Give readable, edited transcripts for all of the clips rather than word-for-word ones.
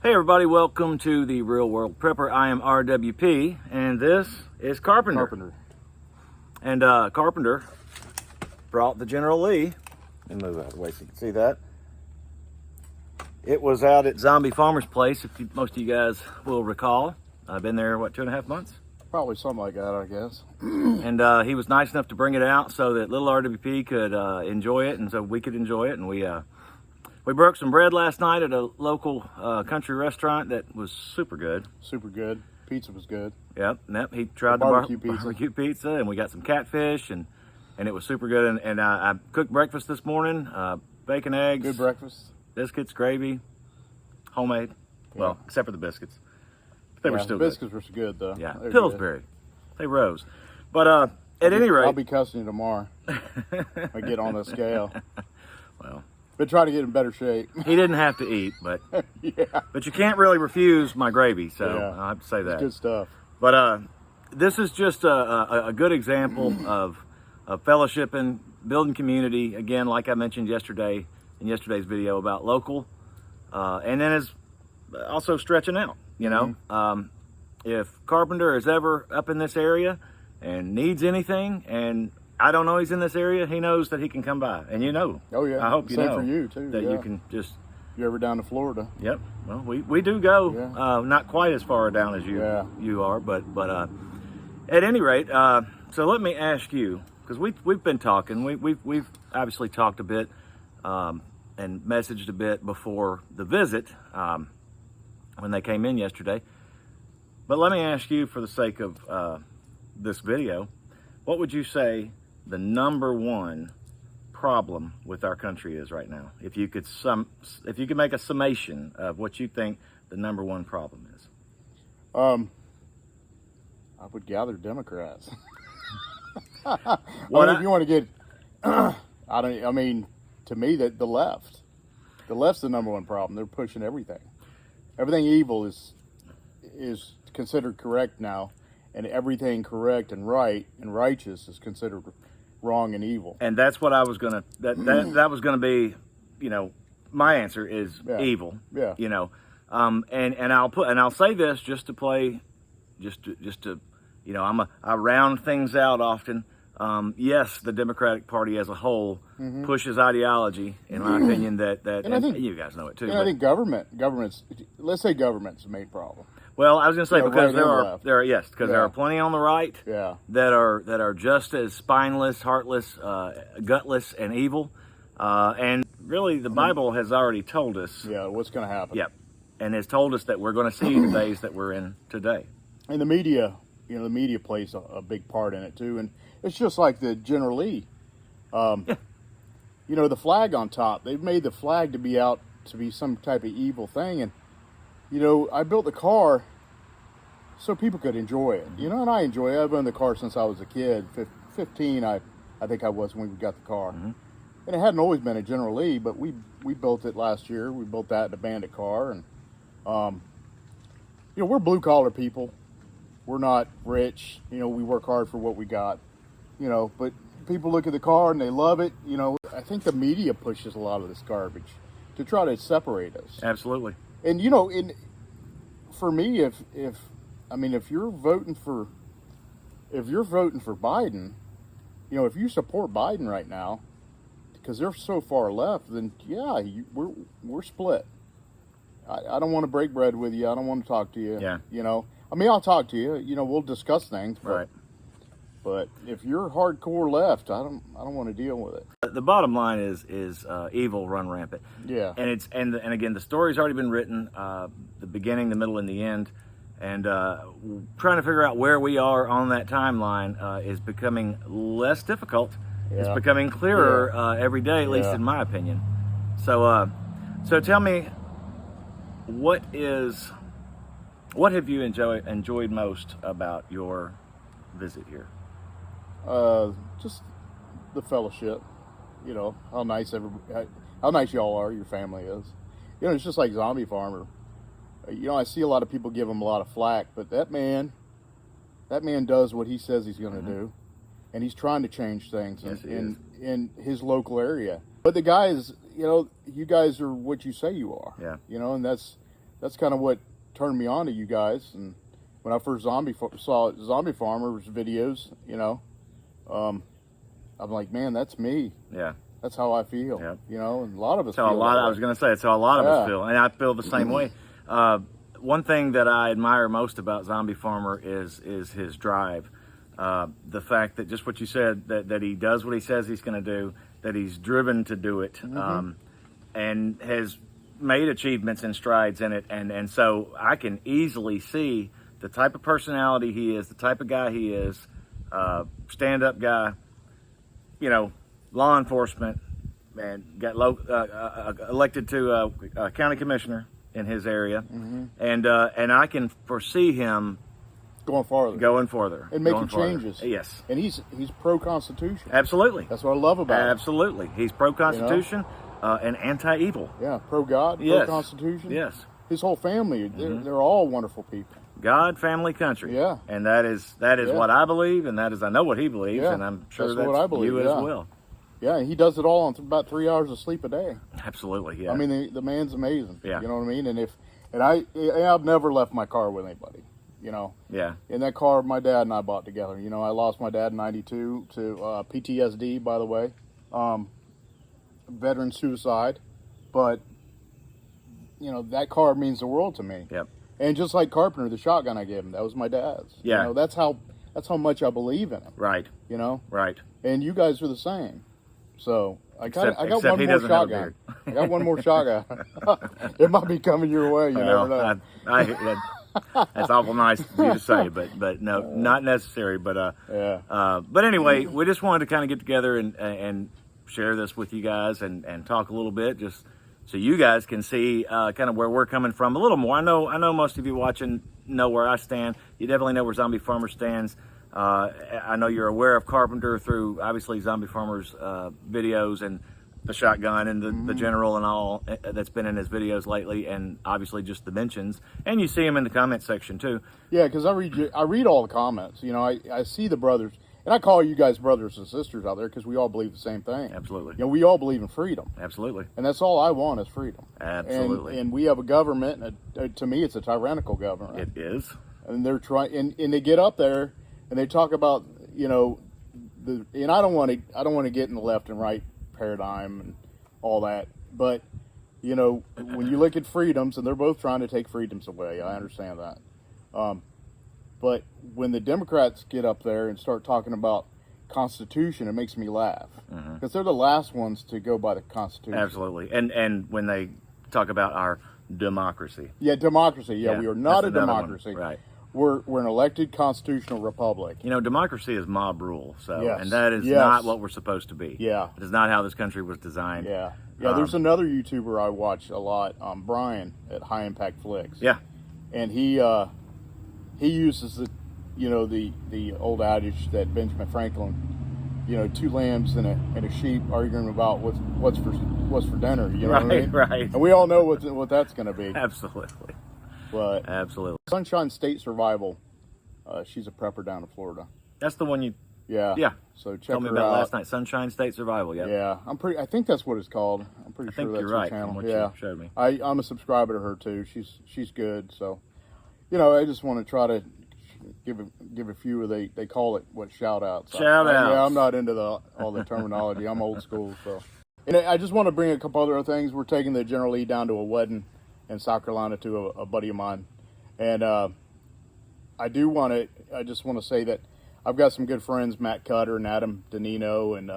Hey everybody, welcome to the Real World Prepper. I am RWP, and this is Carpenter. And Carpenter brought the General Lee. Let me move out of the way so you can see that. It was out at Zombie Farmer's Place, if most of you guys will recall. I've been there, what, 2.5 months? Probably something like that, I guess. And he was nice enough to bring it out so that little RWP could enjoy it, and so we could enjoy it. And we broke some bread last night at a local country restaurant that was super good. Super good. Pizza was good. Yep. He tried the barbecue pizza, and we got some catfish, and it was super good. And I cooked breakfast this morning, bacon, eggs. Good breakfast. Biscuits, gravy, homemade. Yeah. Well, except for the biscuits. They were still good. Biscuits were good, though. Yeah, Pillsbury. They rose. But at any rate... I'll be cussing you tomorrow. I get on the scale. Well... But try to get in better shape. He didn't have to eat, but yeah. But you can't really refuse my gravy, so yeah. I have to say that. It's good stuff. But this is just a good example of fellowshipping, building community. Again, like I mentioned yesterday in yesterday's video about local, and then is also stretching out. You know, if Carpenter is ever up in this area and needs anything, and I don't know he's in this area, he knows that he can come by. And you know. Oh, yeah. I hope you know. Same for you, too. That you can just... You ever down to Florida? Yep. Well, we do go. Yeah. Not quite as far down as you are, but at any rate, so let me ask you, because we've been talking. We've obviously talked a bit and messaged a bit before the visit when they came in yesterday. But let me ask you, for the sake of this video, what would you say the number one problem with our country is right now? If you could make a summation of what you think the number one problem is. I would gather Democrats. If you want to get, I mean, to me, that the left's the number one problem. They're pushing everything. Everything evil is considered correct now, and everything correct and right and righteous is considered wrong and evil. And that's what I was gonna. That was gonna be, my answer is evil. Yeah. And I'll say this just to I round things out often. Yes, the Democratic Party as a whole pushes ideology, in my opinion, and I think, you guys know it too. And I think government's, let's say government's the main problem. Well, I was going to say, because right there are plenty on the right that are just as spineless, heartless, gutless, and evil. And really, the Bible has already told us. Yeah, what's going to happen. Yep, and has told us that we're going to see the days that we're in today. And the media, the media plays a big part in it too. And it's just like the General Lee. The flag on top. They've made the flag to be some type of evil thing, and I built the car so people could enjoy it, and I enjoy it. I've owned the car since I was a kid. 15, I think I was when we got the car. And it hadn't always been a General Lee, but we built it last year. We built that in a Bandit car, and, we're blue-collar people. We're not rich. We work hard for what we got, but people look at the car and they love it. I think the media pushes a lot of this garbage to try to separate us. Absolutely. And for me, if you're voting for Biden, if you support Biden right now, because they're so far left, then we're split. I don't want to break bread with you. I don't want to talk to you. Yeah. I'll talk to you. We'll discuss things. Right. But if you're hardcore left, I don't want to deal with it. The bottom line is evil run rampant. Yeah. And again, the story's already been written, the beginning, the middle, and the end. And trying to figure out where we are on that timeline is becoming less difficult. Yeah. It's becoming clearer every day, at least in my opinion. So tell me, what have you enjoyed most about your visit here? Just the fellowship, how nice y'all are, your family is. It's just like Zombie Farmer. I see a lot of people give him a lot of flack, but that man does what he says he's going to do, and he's trying to change things in his local area. But the guy is, you guys are what you say you are. Yeah. And that's kind of what turned me on to you guys. And when I first saw Zombie Farmers videos, you know, I'm like, man, that's me. Yeah. That's how I feel. Yeah. You know, and a lot of us. I was going to say, it's how a lot of us feel, and I feel the same way. One thing that I admire most about Zombie Farmer is his drive. The fact that just what you said, that he does what he says he's going to do, that he's driven to do it, and has made achievements and strides in it. And so I can easily see the type of personality he is, the type of guy he is, stand-up guy, you know, law enforcement, and got elected to a county commissioner in his area, and I can foresee him going farther, and making changes. Yes, and he's pro-Constitution. Absolutely, that's what I love about him. Absolutely, he's pro-Constitution, and anti-evil. Yeah, pro-God, yes. pro-Constitution. Yes, his whole family, they're all wonderful people. God, family, country. Yeah, and that is what I believe, and that is I know what he believes, and I'm sure that's what I believe, you as well. Yeah, he does it all on about 3 hours of sleep a day. Absolutely, yeah. I mean, the man's amazing. Yeah, you know what I mean. And I've never left my car with anybody. You know. Yeah. In that car, my dad and I bought together. You know, I lost my dad in '92 to PTSD, by the way, veteran suicide, but you know that car means the world to me. Yep. And just like Carpenter, the shotgun I gave him, that was my dad's. Yeah. You know, that's how much I believe in him. Right. You know. Right. And you guys are the same. So I got one more shotgun. I got one more shotgun. It might be coming your way. You never know. That's awful nice of you to say, but no, not necessary. But yeah. But anyway, we just wanted to kind of get together and share this with you guys and talk a little bit, just so you guys can see kind of where we're coming from a little more. I know most of you watching know where I stand. You definitely know where Zombie Farmer stands. I know you're aware of Carpenter through obviously Zombie Farmer's videos and the shotgun and the general and all that's been in his videos lately, and obviously just the mentions, and you see him in the comment section too. Yeah, because I read all the comments. You know, I see the brothers, and I call you guys brothers and sisters out there because we all believe the same thing. Absolutely. You know, we all believe in freedom. Absolutely. And that's all I want is freedom. Absolutely. And we have a government. To me, it's a tyrannical government. It is. And they're trying, and they get up there. And they talk about, you know, and I don't want to get in the left and right paradigm and all that. But, you know, when you look at freedoms, and they're both trying to take freedoms away, I understand that. But when the Democrats get up there and start talking about Constitution, it makes me laugh. Because they're the last ones to go by the Constitution. Absolutely. And when they talk about our democracy. Yeah, democracy. Yeah, we are not a democracy. Right. We're an elected constitutional republic. You know, democracy is mob rule, so yes. and that is not what we're supposed to be. Yeah, it is not how this country was designed. Yeah. There's another YouTuber I watch a lot, Brian at High Impact Flicks. Yeah, and he uses the old adage that Benjamin Franklin, you know, 2 lambs and a sheep arguing about what's for dinner. You know what I mean? Right. And we all know what that's going to be. Absolutely. But absolutely. Sunshine State Survival. She's a prepper down in Florida. That's the one you. Yeah. Yeah. So check Tell me her about out. last night. Sunshine State Survival. Yeah. Yeah. I think that's what it's called. I'm pretty sure that's you're her right. channel. From what you showed me. I'm a subscriber to her too. She's good. So, you know, I just want to try to give a few of they call it shout outs. Shout outs. Yeah, I'm not into all the terminology. I'm old school. So, and I just want to bring a couple other things. We're taking the General Lee down to a wedding in South Carolina to a buddy of mine. And I just want to say that I've got some good friends, Matt Cutter and Adam Danino. And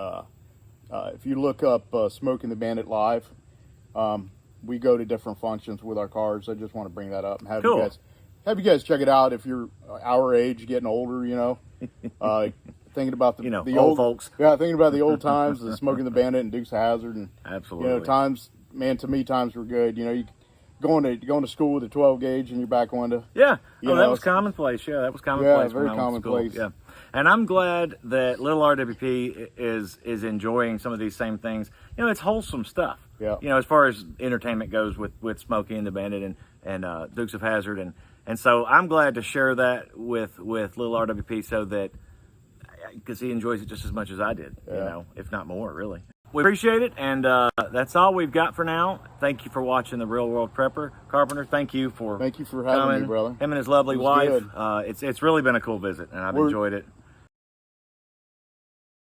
if you look up Smoking the Bandit Live, we go to different functions with our cars. I just want to bring that up and have you guys check it out if you're our age, getting older, you know. Thinking about the old folks. Yeah, thinking about the old times, the Smoking the Bandit and Dukes of Hazzard. And, absolutely. You know, times were good. You know, you going to school with a 12 gauge in your back window. Yeah, that was commonplace. Yeah, that was commonplace. Yeah, very commonplace. Yeah, and I'm glad that little RWP is enjoying some of these same things. You know, it's wholesome stuff. Yeah. You know, as far as entertainment goes with Smokey and the Bandit and Dukes of Hazzard and so I'm glad to share that with little RWP so that because he enjoys it just as much as I did. Yeah. You know, if not more, really. we appreciate it, and that's all we've got for now. Thank you for watching The Real World Prepper. Carpenter, thank you for having coming. me, brother. Him and his lovely wife. Good. It's really been a cool visit, and I've enjoyed it.